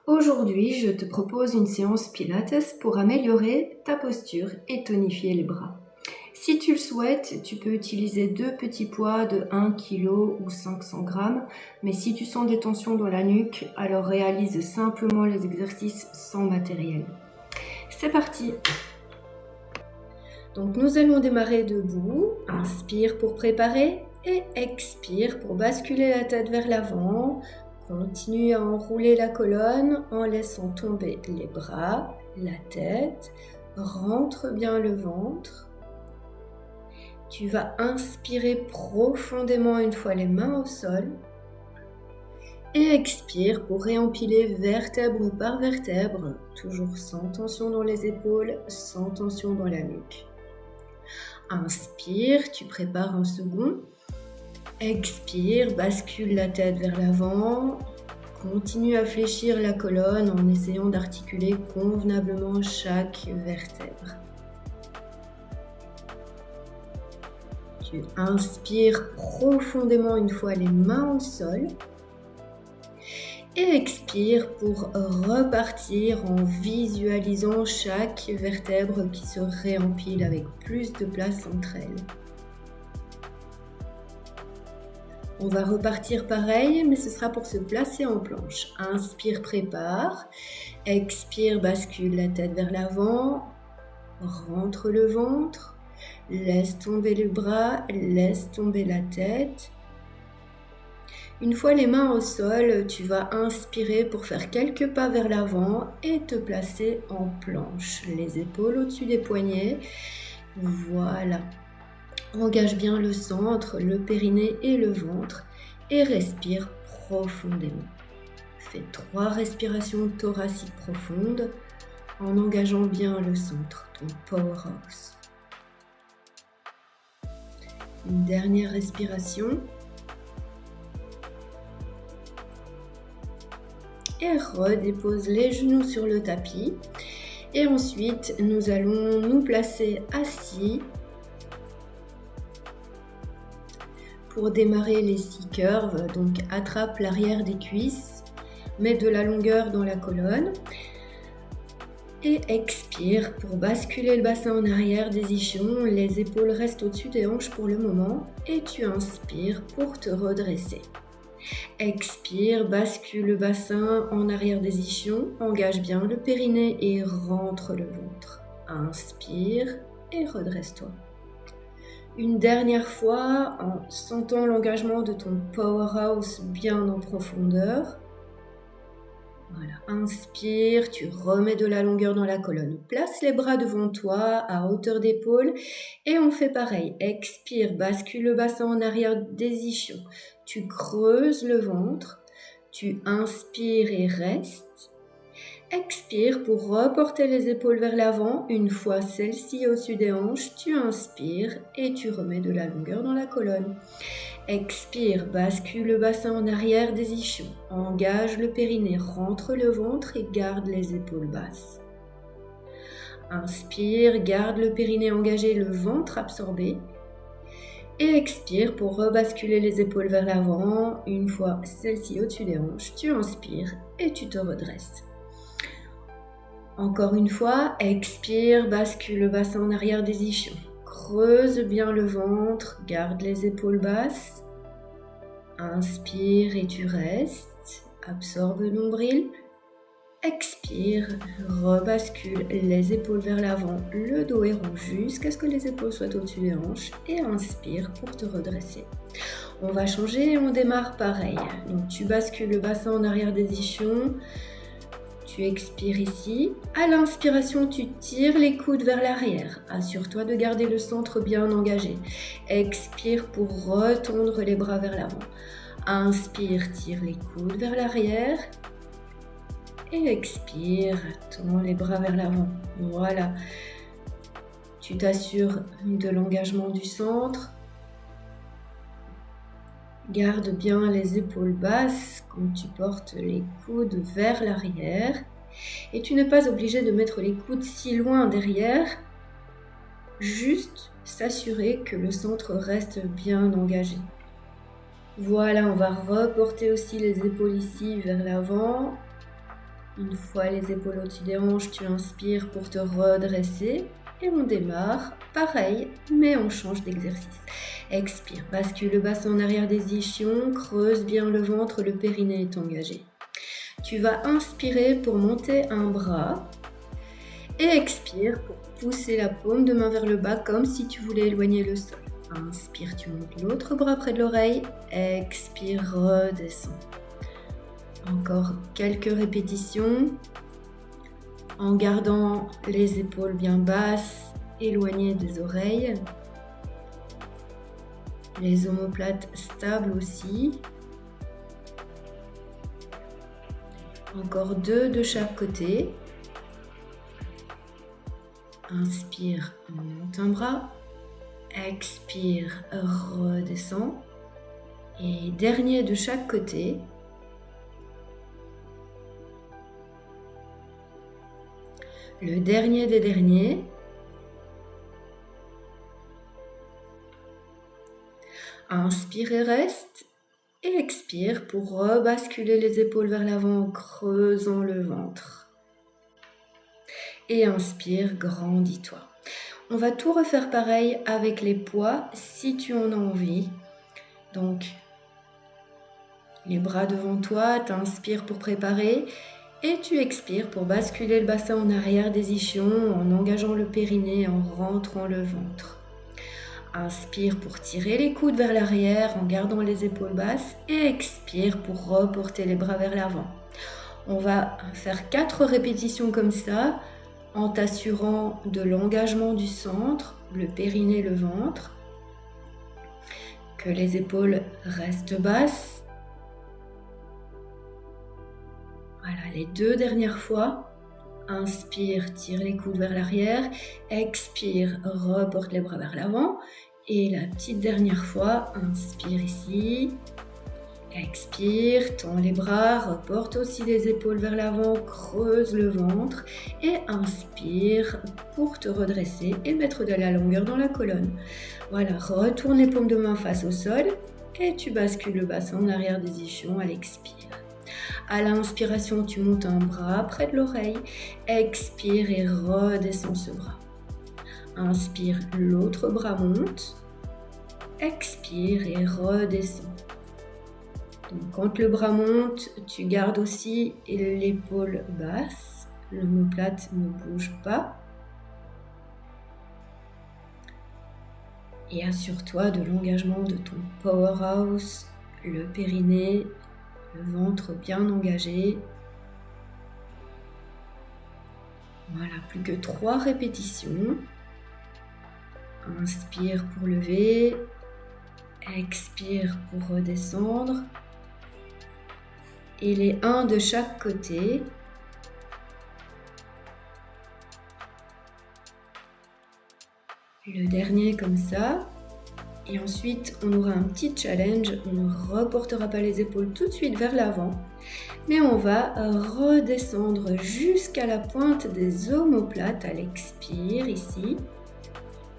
Aujourd'hui, je te propose une séance Pilates pour améliorer ta posture et tonifier les bras. Si tu le souhaites, tu peux utiliser 2 petits poids de 1 kg ou 500 g, mais si tu sens des tensions dans la nuque, alors réalise simplement les exercices sans matériel. C'est parti! Donc nous allons démarrer debout. Inspire pour préparer et expire pour basculer la tête vers l'avant. Continue à enrouler la colonne en laissant tomber les bras, la tête. Rentre bien le ventre. Tu vas inspirer profondément une fois les mains au sol. Et expire pour réempiler vertèbre par vertèbre, toujours sans tension dans les épaules, sans tension dans la nuque. Inspire, tu prépares un second. Expire, bascule la tête vers l'avant. Continue à fléchir la colonne en essayant d'articuler convenablement chaque vertèbre. Tu inspires profondément une fois les mains au sol. Et expire pour repartir en visualisant chaque vertèbre qui se réempile avec plus de place entre elles. On va repartir pareil, mais ce sera pour se placer en planche. Inspire, prépare. Expire, bascule la tête vers l'avant. Rentre le ventre. Laisse tomber le bras, laisse tomber la tête. Une fois les mains au sol, tu vas inspirer pour faire quelques pas vers l'avant et te placer en planche. Les épaules au-dessus des poignets. Voilà. Engage bien le centre, le périnée et le ventre et respire profondément. Fais 3 respirations thoraciques profondes en engageant bien le centre, ton powerhouse. Une dernière respiration. Et redépose les genoux sur le tapis. Et ensuite, nous allons nous placer assis pour démarrer les 6 curves. Donc, attrape l'arrière des cuisses, mets de la longueur dans la colonne. Et expire pour basculer le bassin en arrière des ischions. Les épaules restent au-dessus des hanches pour le moment. Et tu inspires pour te redresser. Expire, bascule le bassin en arrière des ischions, engage bien le périnée et rentre le ventre. Inspire et redresse-toi. Une dernière fois en sentant l'engagement de ton powerhouse bien en profondeur. Voilà, inspire, tu remets de la longueur dans la colonne. Place les bras devant toi à hauteur d'épaule et on fait pareil. Expire, bascule le bassin en arrière des ischions. Tu creuses le ventre, tu inspires et restes. Expire pour reporter les épaules vers l'avant. Une fois celles-ci au-dessus des hanches, tu inspires et tu remets de la longueur dans la colonne. Expire, bascule le bassin en arrière des ischions. Engage le périnée, rentre le ventre et garde les épaules basses. Inspire, garde le périnée engagé, le ventre absorbé. Et expire pour rebasculer les épaules vers l'avant. Une fois celle-ci au-dessus des hanches, tu inspires et tu te redresses. Encore une fois, expire, bascule le bassin en arrière des ischions. Creuse bien le ventre, garde les épaules basses. Inspire et tu restes. Absorbe le nombril. Expire, rebascule les épaules vers l'avant, le dos est rond jusqu'à ce que les épaules soient au-dessus des hanches et inspire pour te redresser. On va changer et on démarre pareil. Donc tu bascules le bassin en arrière des ischions, tu expires ici. À l'inspiration, tu tires les coudes vers l'arrière. Assure-toi de garder le centre bien engagé. Expire pour retendre les bras vers l'avant. Inspire, tire les coudes vers l'arrière. Et expire, tends les bras vers l'avant. Voilà. Tu t'assures de l'engagement du centre. Garde bien les épaules basses quand tu portes les coudes vers l'arrière. Et tu n'es pas obligé de mettre les coudes si loin derrière. Juste s'assurer que le centre reste bien engagé. Voilà, on va reporter aussi les épaules ici vers l'avant. Une fois les épaules au-dessus des hanches, tu inspires pour te redresser. Et on démarre, pareil, mais on change d'exercice. Expire, bascule le bassin en arrière des ischions, creuse bien le ventre, le périnée est engagé. Tu vas inspirer pour monter un bras et expire pour pousser la paume de main vers le bas comme si tu voulais éloigner le sol. Inspire, tu montes l'autre bras près de l'oreille, expire, redescends. Encore quelques répétitions en gardant les épaules bien basses, éloignées des oreilles. Les omoplates stables aussi. Encore 2 de chaque côté. Inspire, monte un bras. Expire, redescends. Et dernier de chaque côté. Le dernier des derniers. Inspire et reste. Et expire pour rebasculer les épaules vers l'avant en creusant le ventre. Et inspire, grandis-toi. On va tout refaire pareil avec les poids si tu en as envie. Donc, les bras devant toi, tu inspires pour préparer. Et tu expires pour basculer le bassin en arrière des ischions en engageant le périnée, en rentrant le ventre. Inspire pour tirer les coudes vers l'arrière en gardant les épaules basses et expire pour reporter les bras vers l'avant. On va faire 4 répétitions comme ça en t'assurant de l'engagement du centre, le périnée, le ventre, que les épaules restent basses. Voilà, les 2 dernières fois, inspire, tire les coudes vers l'arrière, expire, reporte les bras vers l'avant. Et la petite dernière fois, inspire ici, expire, tends les bras, reporte aussi les épaules vers l'avant, creuse le ventre et inspire pour te redresser et mettre de la longueur dans la colonne. Voilà, retourne les paumes de main face au sol et tu bascules le bassin en arrière des ischions à l'expire. À l'inspiration, tu montes un bras près de l'oreille. Expire et redescends ce bras. Inspire, l'autre bras monte. Expire et redescends. Donc, quand le bras monte, tu gardes aussi l'épaule basse. L'omoplate ne bouge pas. Et assure-toi de l'engagement de ton powerhouse, le périnée, le ventre bien engagé. Voilà, plus que 3 répétitions. Inspire pour lever. Expire pour redescendre. Et les 1 de chaque côté. Le dernier comme ça. Et ensuite, on aura un petit challenge. On ne reportera pas les épaules tout de suite vers l'avant. Mais on va redescendre jusqu'à la pointe des omoplates à l'expire ici.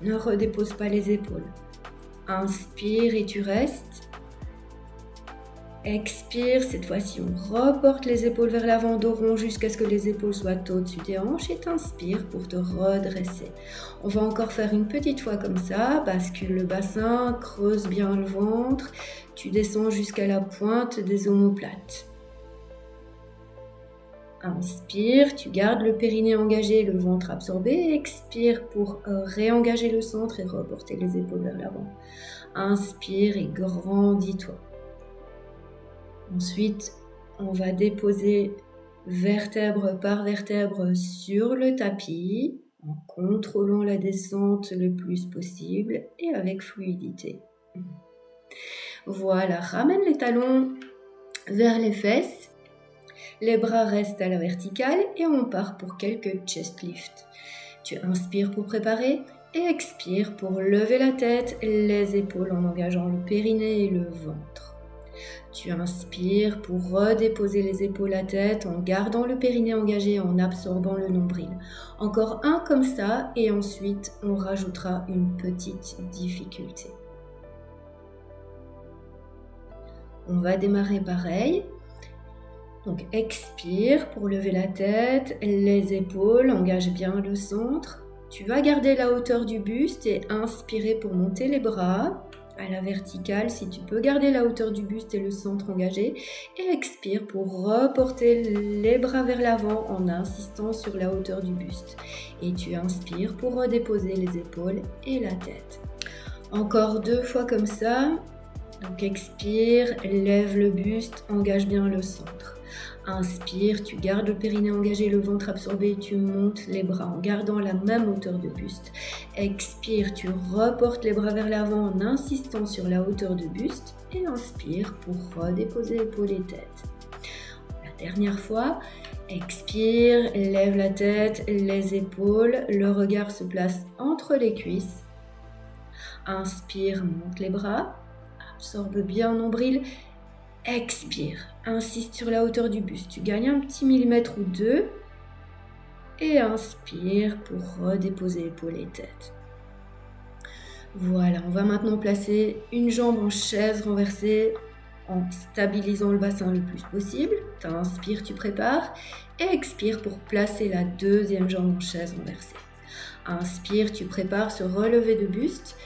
Ne redépose pas les épaules. Inspire et tu restes. Expire, cette fois-ci on reporte les épaules vers l'avant, dos rond jusqu'à ce que les épaules soient au-dessus des hanches et t'inspires pour te redresser. On va encore faire une petite fois comme ça, bascule le bassin, creuse bien le ventre, tu descends jusqu'à la pointe des omoplates. Inspire, tu gardes le périnée engagé, le ventre absorbé. Expire pour réengager le centre et reporter les épaules vers l'avant. Inspire et grandis-toi. Ensuite, on va déposer vertèbre par vertèbre sur le tapis en contrôlant la descente le plus possible et avec fluidité. Voilà, ramène les talons vers les fesses. Les bras restent à la verticale et on part pour quelques chest lifts. Tu inspires pour préparer et expire pour lever la tête, les épaules en engageant le périnée et le ventre. Tu inspires pour redéposer les épaules à tête en gardant le périnée engagé, en absorbant le nombril. Encore un comme ça et ensuite on rajoutera une petite difficulté. On va démarrer pareil. Donc expire pour lever la tête, les épaules, engage bien le centre. Tu vas garder la hauteur du buste et inspirer pour monter les bras à la verticale si tu peux garder la hauteur du buste et le centre engagé. Et expire pour reporter les bras vers l'avant en insistant sur la hauteur du buste. Et tu inspires pour redéposer les épaules et la tête. Encore 2 fois comme ça. Donc expire, lève le buste, engage bien le centre. Inspire, tu gardes le périnée engagé, le ventre absorbé, tu montes les bras en gardant la même hauteur de buste. Expire, tu reportes les bras vers l'avant en insistant sur la hauteur de buste et inspire pour redéposer épaules et tête. La dernière fois, expire, lève la tête, les épaules, le regard se place entre les cuisses. Inspire, monte les bras, absorbe bien nombril. Expire, insiste sur la hauteur du buste, tu gagnes un petit millimètre ou 2 et inspire pour redéposer épaules et tête. Voilà, on va maintenant placer une jambe en chaise renversée en stabilisant le bassin le plus possible. Tu inspires, tu prépares et expire pour placer la deuxième jambe en chaise renversée. Inspire, tu prépares ce relevé de buste.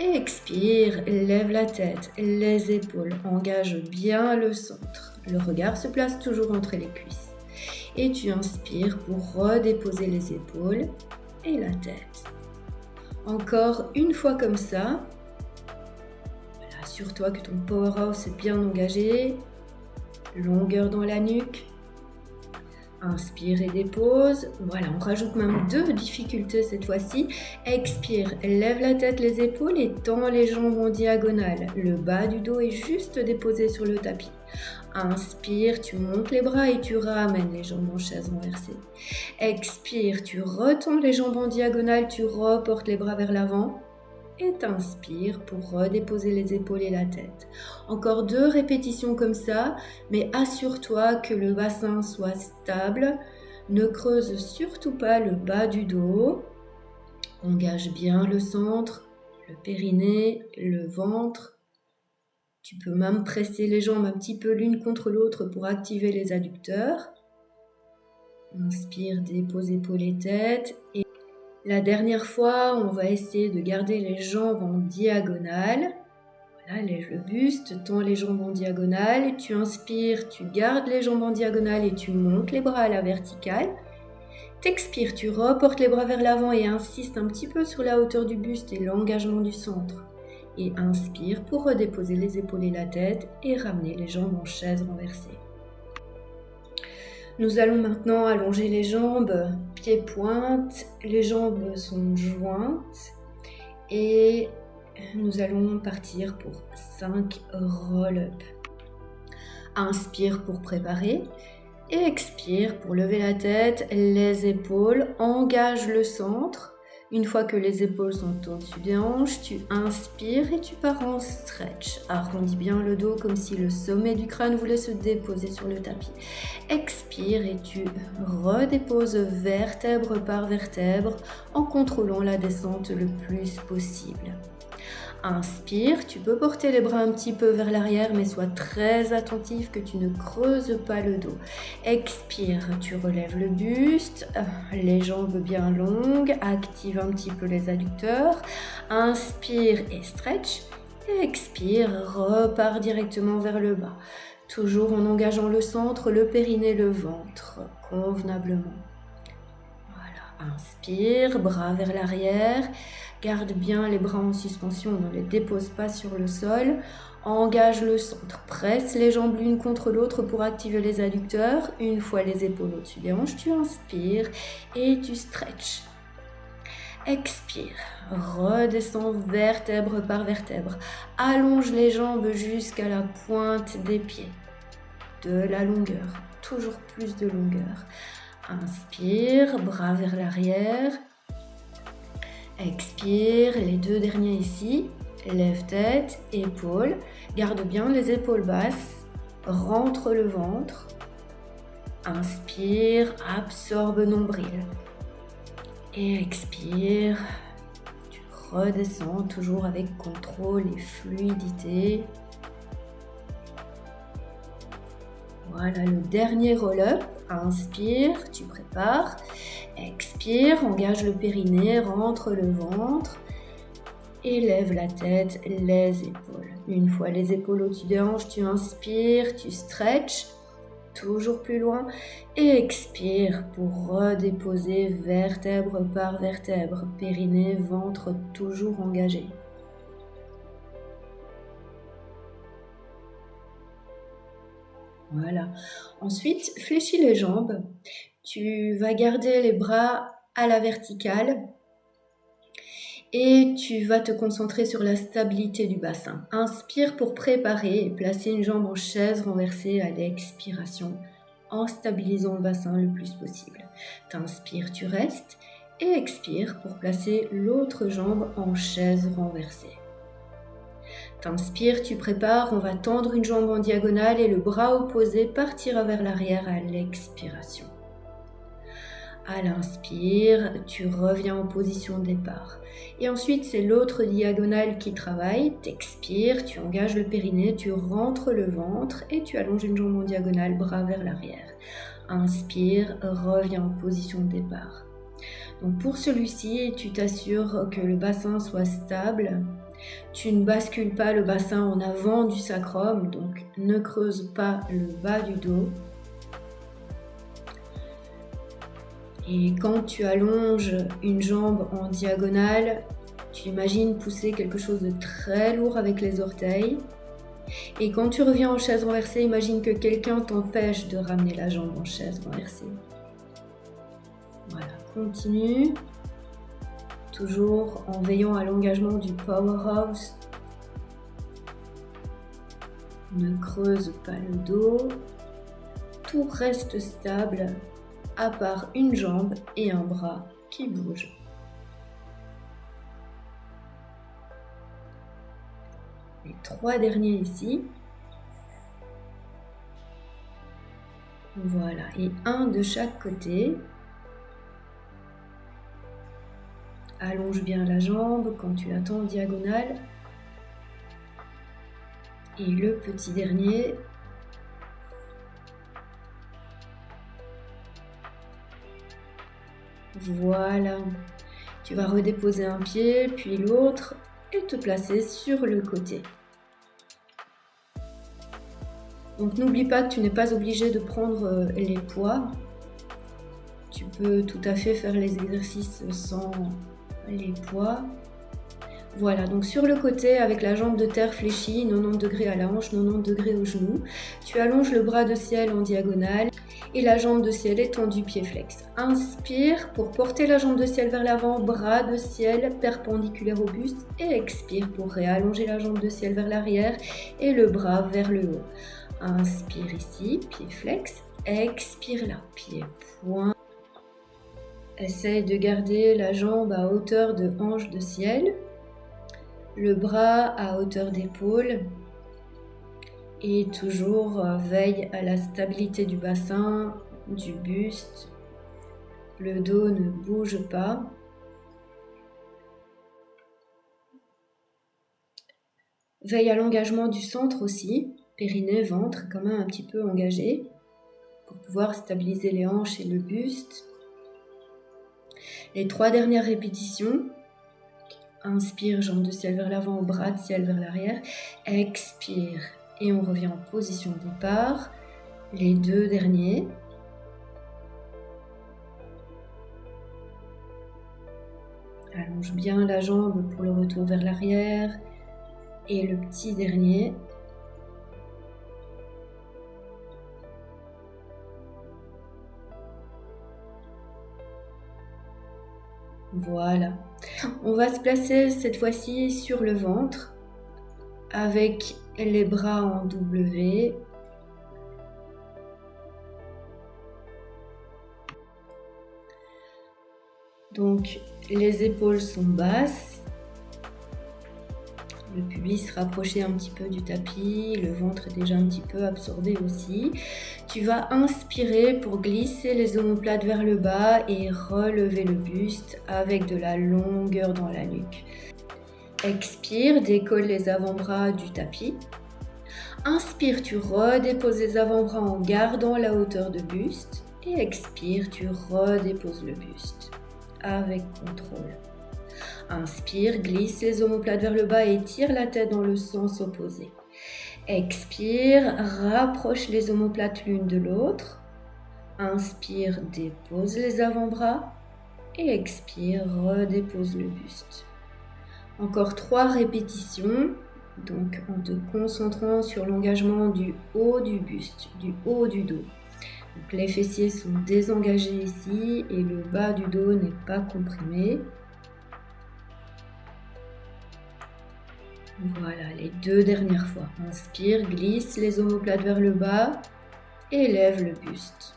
Et expire, lève la tête, les épaules, engage bien le centre. Le regard se place toujours entre les cuisses. Et tu inspires pour redéposer les épaules et la tête. Encore une fois comme ça. Voilà, assure-toi que ton powerhouse est bien engagé. Longueur dans la nuque. Inspire et dépose. Voilà, on rajoute même 2 difficultés cette fois-ci. Expire, lève la tête, les épaules et tends les jambes en diagonale. Le bas du dos est juste déposé sur le tapis. Inspire, tu montes les bras et tu ramènes les jambes en chaise renversée. Expire, tu retends les jambes en diagonale, tu reportes les bras vers l'avant. Et t'inspires pour redéposer les épaules et la tête. Encore 2 répétitions comme ça, mais assure-toi que le bassin soit stable. Ne creuse surtout pas le bas du dos. Engage bien le centre, le périnée, le ventre. Tu peux même presser les jambes un petit peu l'une contre l'autre pour activer les adducteurs. Inspire, dépose épaules et tête. Et la dernière fois, on va essayer de garder les jambes en diagonale. Voilà, lève le buste, tends les jambes en diagonale. Tu inspires, tu gardes les jambes en diagonale et tu montes les bras à la verticale. T'expires, tu reportes les bras vers l'avant et insistes un petit peu sur la hauteur du buste et l'engagement du centre. Et inspire pour redéposer les épaules et la tête et ramener les jambes en chaise renversée. Nous allons maintenant allonger les jambes, pieds-pointes, les jambes sont jointes et nous allons partir pour 5 roll-up. Inspire pour préparer et expire pour lever la tête, les épaules, engage le centre. Une fois que les épaules sont au-dessus des hanches, tu inspires et tu pars en stretch. Arrondis bien le dos comme si le sommet du crâne voulait se déposer sur le tapis. Expire et tu redéposes vertèbre par vertèbre en contrôlant la descente le plus possible. Inspire, tu peux porter les bras un petit peu vers l'arrière, mais sois très attentif que tu ne creuses pas le dos. Expire, tu relèves le buste, les jambes bien longues, active un petit peu les adducteurs. Inspire et stretch. Et expire, repars directement vers le bas. Toujours en engageant le centre, le périnée, le ventre, convenablement. Voilà, inspire, bras vers l'arrière. Garde bien les bras en suspension, ne les dépose pas sur le sol. Engage le centre, presse les jambes l'une contre l'autre pour activer les adducteurs. Une fois les épaules au-dessus des hanches, tu inspires et tu stretches. Expire, redescends vertèbre par vertèbre. Allonge les jambes jusqu'à la pointe des pieds. De la longueur, toujours plus de longueur. Inspire, bras vers l'arrière. Expire, les 2 derniers ici, lève tête, épaules, garde bien les épaules basses, rentre le ventre, inspire, absorbe nombril et expire, tu redescends toujours avec contrôle et fluidité. Voilà, le dernier roll-up. Inspire, tu prépares. Expire, engage le périnée, rentre le ventre. Élève la tête, les épaules. Une fois les épaules au-dessus des hanches, tu inspires, tu stretches. Toujours plus loin. Et expire pour redéposer vertèbre par vertèbre. Périnée, ventre toujours engagé. Voilà. Ensuite, fléchis les jambes. Tu vas garder les bras à la verticale et tu vas te concentrer sur la stabilité du bassin. Inspire pour préparer et placer une jambe en chaise renversée à l'expiration en stabilisant le bassin le plus possible. T'inspires, tu restes et expire pour placer l'autre jambe en chaise renversée. T'inspires, tu prépares, on va tendre une jambe en diagonale et le bras opposé partira vers l'arrière à l'expiration. À l'inspire, tu reviens en position de départ. Et ensuite, c'est l'autre diagonale qui travaille. T'expires, tu engages le périnée, tu rentres le ventre et tu allonges une jambe en diagonale, bras vers l'arrière. Inspire, reviens en position de départ. Donc pour celui-ci, tu t'assures que le bassin soit stable. Tu ne bascules pas le bassin en avant du sacrum, donc ne creuse pas le bas du dos. Et quand tu allonges une jambe en diagonale, tu imagines pousser quelque chose de très lourd avec les orteils. Et quand tu reviens en chaise renversée, imagine que quelqu'un t'empêche de ramener la jambe en chaise renversée. Voilà, continue. Toujours en veillant à l'engagement du powerhouse. Ne creuse pas le dos. Tout reste stable, à part une jambe et un bras qui bougent. Les 3 derniers ici. Voilà, et un de chaque côté. Allonge bien la jambe quand tu la tends en diagonale. Et le petit dernier. Voilà. Tu vas redéposer un pied, puis l'autre, et te placer sur le côté. Donc n'oublie pas que tu n'es pas obligé de prendre les poids. Tu peux tout à fait faire les exercices sans les poids. Voilà, donc sur le côté, avec la jambe de terre fléchie, 90 degrés à la hanche, 90 degrés au genou, tu allonges le bras de ciel en diagonale et la jambe de ciel est tendue, pied flex. Inspire pour porter la jambe de ciel vers l'avant, bras de ciel perpendiculaire au buste et expire pour réallonger la jambe de ciel vers l'arrière et le bras vers le haut. Inspire ici, pied flex, expire là, pied point. Essaye de garder la jambe à hauteur de hanche de ciel, le bras à hauteur d'épaule et toujours veille à la stabilité du bassin, du buste. Le dos ne bouge pas. Veille à l'engagement du centre aussi, périnée, ventre quand même un petit peu engagé pour pouvoir stabiliser les hanches et le buste. Les 3 dernières répétitions. Inspire, jambe de ciel vers l'avant, bras de ciel vers l'arrière. Expire et on revient en position de départ. Les 2 derniers. Allonge bien la jambe pour le retour vers l'arrière. Et le petit dernier. Voilà. On va se placer cette fois-ci sur le ventre avec les bras en W. Donc les épaules sont basses. Le pubis rapproché un petit peu du tapis, le ventre est déjà un petit peu absorbé aussi. Tu vas inspirer pour glisser les omoplates vers le bas et relever le buste avec de la longueur dans la nuque. Expire, décolle les avant-bras du tapis. Inspire, tu redéposes les avant-bras en gardant la hauteur de buste. Et expire, tu redéposes le buste avec contrôle. Inspire, glisse les omoplates vers le bas et tire la tête dans le sens opposé. Expire, rapproche les omoplates l'une de l'autre. Inspire, dépose les avant-bras. Et expire, redépose le buste. Encore 3 répétitions, donc en te concentrant sur l'engagement du haut du buste, du haut du dos. Donc les fessiers sont désengagés ici et le bas du dos n'est pas comprimé. Voilà, les 2 dernières fois. Inspire, glisse les omoplates vers le bas et lève le buste.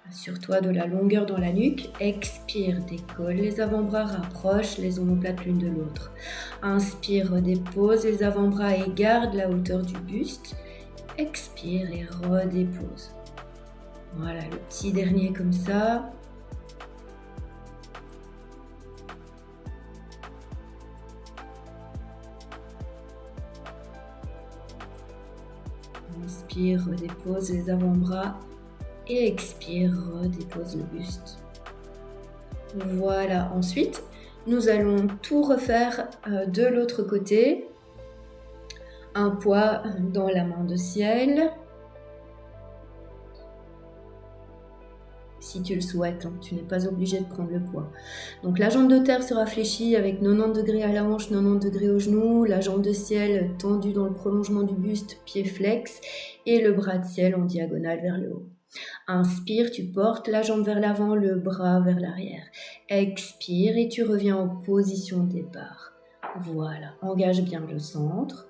Assure-toi de la longueur dans la nuque. Expire, décolle les avant-bras, rapproche les omoplates l'une de l'autre. Inspire, redépose les avant-bras et garde la hauteur du buste. Expire et redépose. Voilà, le petit dernier comme ça. Inspire, redépose les avant-bras. Et expire, redépose le buste. Voilà, ensuite, nous allons tout refaire de l'autre côté. Un poids dans la main de ciel. Si tu le souhaites, tu n'es pas obligé de prendre le poids. Donc la jambe de terre sera fléchie avec 90 degrés à la hanche, 90 degrés au genou, la jambe de ciel tendue dans le prolongement du buste, pied flex, et le bras de ciel en diagonale vers le haut. Inspire, tu portes la jambe vers l'avant, le bras vers l'arrière. Expire et tu reviens en position de départ. Voilà, engage bien le centre.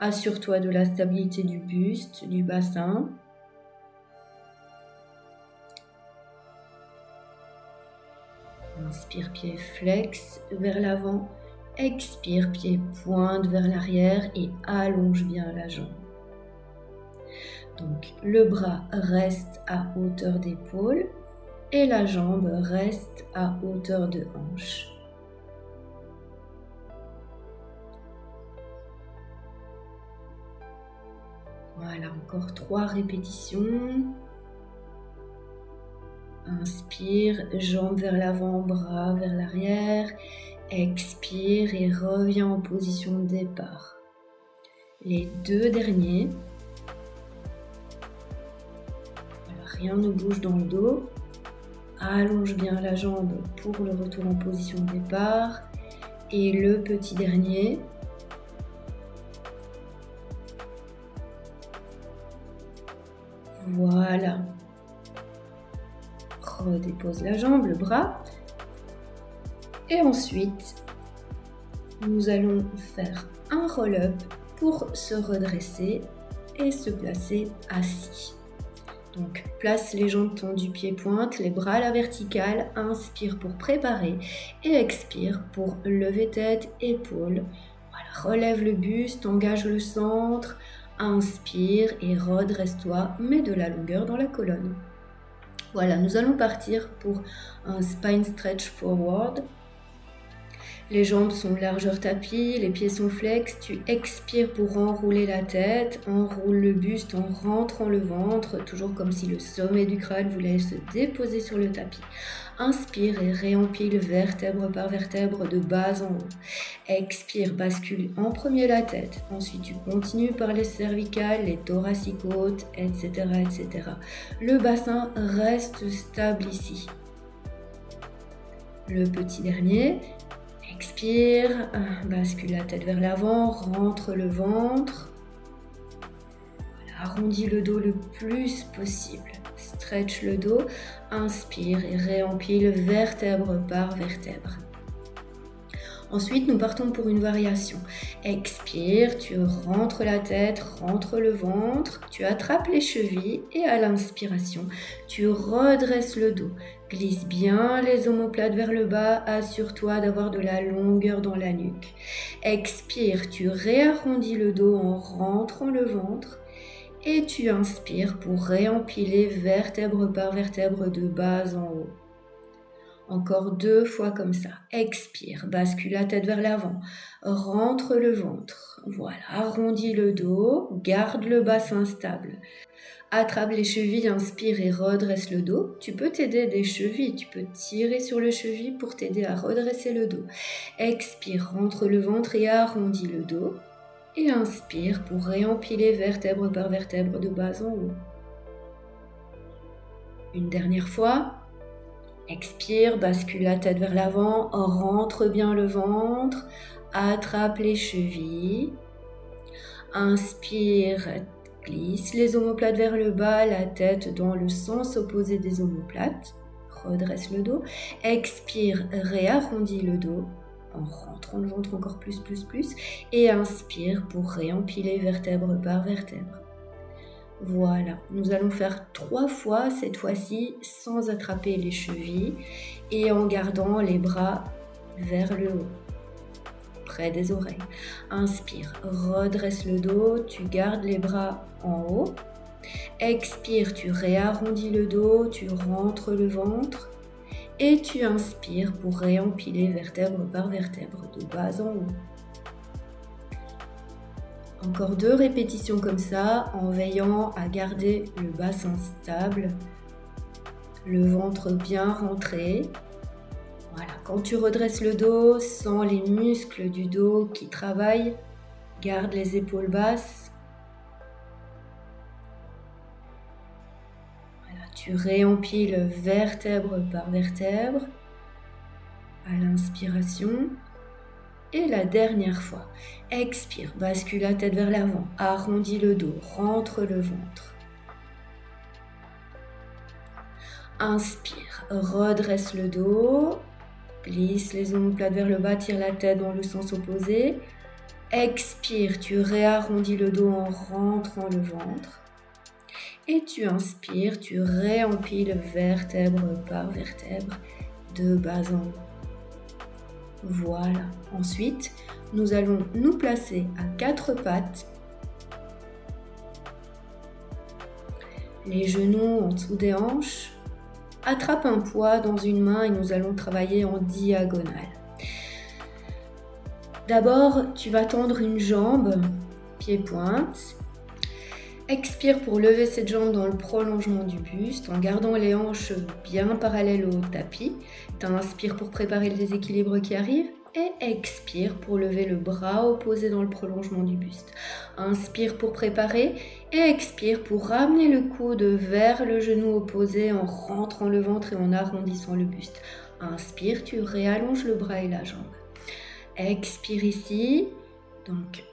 Assure-toi de la stabilité du buste, du bassin. Inspire, pied flex vers l'avant. Expire, pied pointe vers l'arrière et allonge bien la jambe. Donc le bras reste à hauteur d'épaule et la jambe reste à hauteur de hanche. Voilà, encore 3 répétitions. Inspire, jambes vers l'avant, bras vers l'arrière. Expire et reviens en position de départ. Les 2 derniers. Rien ne bouge dans le dos. Allonge bien la jambe pour le retour en position de départ. Et le petit dernier. Voilà. Redépose la jambe, le bras. Et ensuite, nous allons faire un roll-up pour se redresser et se placer assis. Donc, place les jambes tendues, pieds-pointe, les bras à la verticale. Inspire pour préparer et expire pour lever tête, épaules. Voilà, relève le buste, engage le centre. Inspire et redresse-toi, mets de la longueur dans la colonne. Voilà, nous allons partir pour un spine stretch forward. Les jambes sont largeur tapis, les pieds sont flex. Tu expires pour enrouler la tête, enroule le buste en rentrant le ventre, toujours comme si le sommet du crâne voulait se déposer sur le tapis. Inspire et réempile vertèbre par vertèbre de bas en haut. Expire, bascule en premier la tête. Ensuite, tu continues par les cervicales, les thoraciques hautes, etc., etc. Le bassin reste stable ici. Le petit dernier. Expire, bascule la tête vers l'avant, rentre le ventre. Voilà, arrondis le dos le plus possible. Stretch le dos, inspire et réempile vertèbre par vertèbre. Ensuite, nous partons pour une variation. Expire, tu rentres la tête, rentre le ventre, tu attrapes les chevilles et à l'inspiration, tu redresses le dos. Glisse bien les omoplates vers le bas, assure-toi d'avoir de la longueur dans la nuque. Expire, tu réarrondis le dos en rentrant le ventre et tu inspires pour réempiler vertèbre par vertèbre de bas en haut. Encore 2 fois comme ça. Expire, bascule la tête vers l'avant. Rentre le ventre. Voilà, arrondis le dos, garde le bassin stable. Attrape les chevilles, inspire et redresse le dos. Tu peux t'aider des chevilles, tu peux tirer sur le cheville pour t'aider à redresser le dos. Expire, rentre le ventre et arrondis le dos. Et inspire pour réempiler vertèbre par vertèbre de bas en haut. Une dernière fois. Expire, bascule la tête vers l'avant, rentre bien le ventre, attrape les chevilles. Inspire, glisse les omoplates vers le bas, la tête dans le sens opposé des omoplates. Redresse le dos. Expire, réarrondis le dos en rentrant le ventre encore plus. Et inspire pour réempiler vertèbre par vertèbre. Voilà, nous allons faire 3 fois cette fois-ci sans attraper les chevilles et en gardant les bras vers le haut, près des oreilles. Inspire, redresse le dos, tu gardes les bras en haut. Expire, tu réarrondis le dos, tu rentres le ventre et tu inspires pour réempiler vertèbre par vertèbre de bas en haut. Encore 2 répétitions comme ça, en veillant à garder le bassin stable, le ventre bien rentré. Voilà, quand tu redresses le dos, sens les muscles du dos qui travaillent, garde les épaules basses. Voilà, tu réempiles vertèbre par vertèbre à l'inspiration. Et la dernière fois, expire, bascule la tête vers l'avant, arrondis le dos, rentre le ventre. Inspire, redresse le dos, glisse les omoplates vers le bas, tire la tête dans le sens opposé. Expire, tu réarrondis le dos en rentrant le ventre. Et tu inspires, tu réempiles vertèbre par vertèbre de bas en haut. Voilà. Ensuite, nous allons nous placer à 4 pattes. Les genoux en dessous des hanches. Attrape un poids dans une main et nous allons travailler en diagonale. D'abord, tu vas tendre une jambe, pied-pointe. Expire pour lever cette jambe dans le prolongement du buste en gardant les hanches bien parallèles au tapis. T'inspires pour préparer le déséquilibre qui arrive et expire pour lever le bras opposé dans le prolongement du buste. Inspire pour préparer et expire pour ramener le coude vers le genou opposé en rentrant le ventre et en arrondissant le buste. Inspire, tu réallonges le bras et la jambe. Expire ici, donc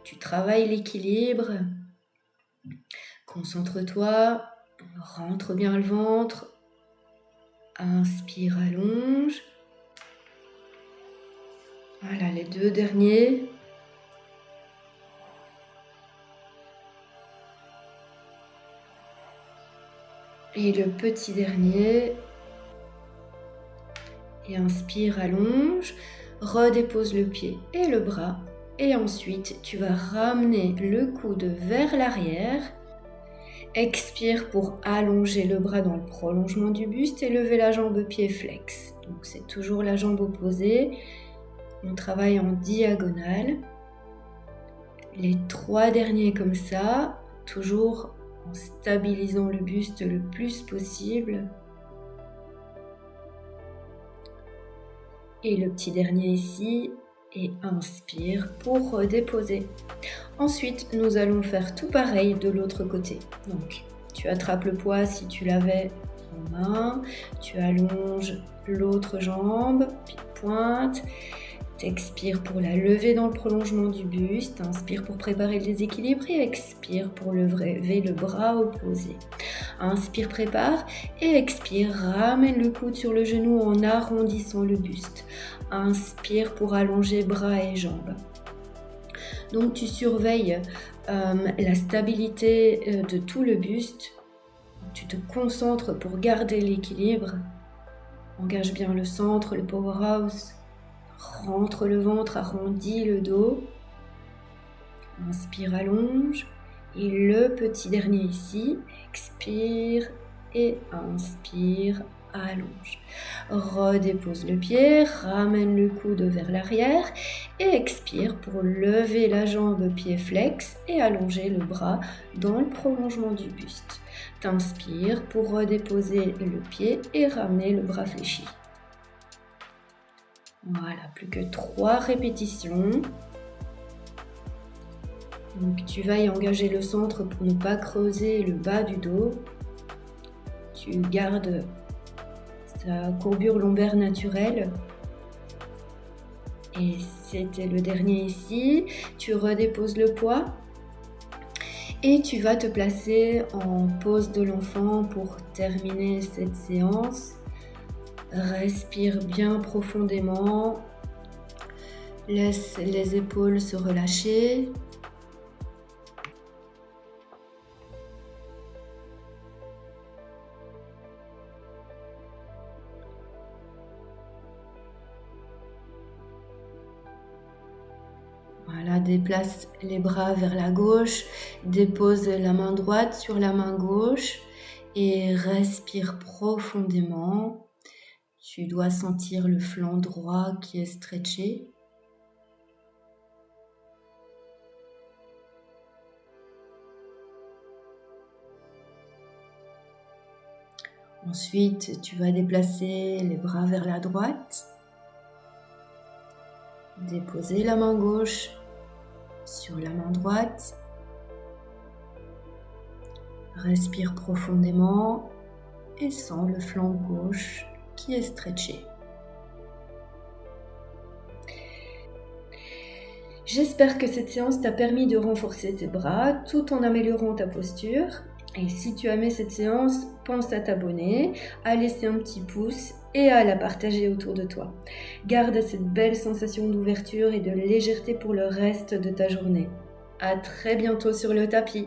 tu travailles l'équilibre. Concentre-toi, rentre bien le ventre, inspire, allonge. Voilà, les 2 derniers. Et le petit dernier. Et inspire, allonge, redépose le pied et le bras. Et ensuite, tu vas ramener le coude vers l'arrière. Expire pour allonger le bras dans le prolongement du buste et lever la jambe pied flex. Donc c'est toujours la jambe opposée. On travaille en diagonale. Les 3 derniers comme ça, toujours en stabilisant le buste le plus possible. Et le petit dernier ici. Et inspire pour redéposer. Ensuite, nous allons faire tout pareil de l'autre côté. Donc, tu attrapes le poids si tu l'avais en main, tu allonges l'autre jambe, puis pointe, t'expires pour la lever dans le prolongement du buste, inspire pour préparer le déséquilibre et expire pour lever le bras opposé. Inspire, prépare et expire, ramène le coude sur le genou en arrondissant le buste. Inspire pour allonger bras et jambes. Donc tu surveilles la stabilité de tout le buste. Tu te concentres pour garder l'équilibre. Engage bien le centre, le powerhouse. Rentre le ventre, arrondis le dos. Inspire, allonge. Et le petit dernier ici, expire, et inspire, allonge. Redépose le pied, ramène le coude vers l'arrière et expire pour lever la jambe pied flex et allonger le bras dans le prolongement du buste. T'inspires pour redéposer le pied et ramener le bras fléchi. Voilà, plus que 3 répétitions. Donc tu vas y engager le centre pour ne pas creuser le bas du dos. Tu gardes ta courbure lombaire naturelle. Et c'était le dernier ici. Tu redéposes le poids. Et tu vas te placer en pose de l'enfant pour terminer cette séance. Respire bien profondément. Laisse les épaules se relâcher. Voilà, déplace les bras vers la gauche, dépose la main droite sur la main gauche et respire profondément. Tu dois sentir le flanc droit qui est stretché. Ensuite, tu vas déplacer les bras vers la droite. Déposer la main gauche sur la main droite. Respire profondément et sens le flanc gauche qui est stretché. J'espère que cette séance t'a permis de renforcer tes bras tout en améliorant ta posture. Et si tu as aimé cette séance, pense à t'abonner, à laisser un petit pouce et à la partager autour de toi. Garde cette belle sensation d'ouverture et de légèreté pour le reste de ta journée. À très bientôt sur le tapis.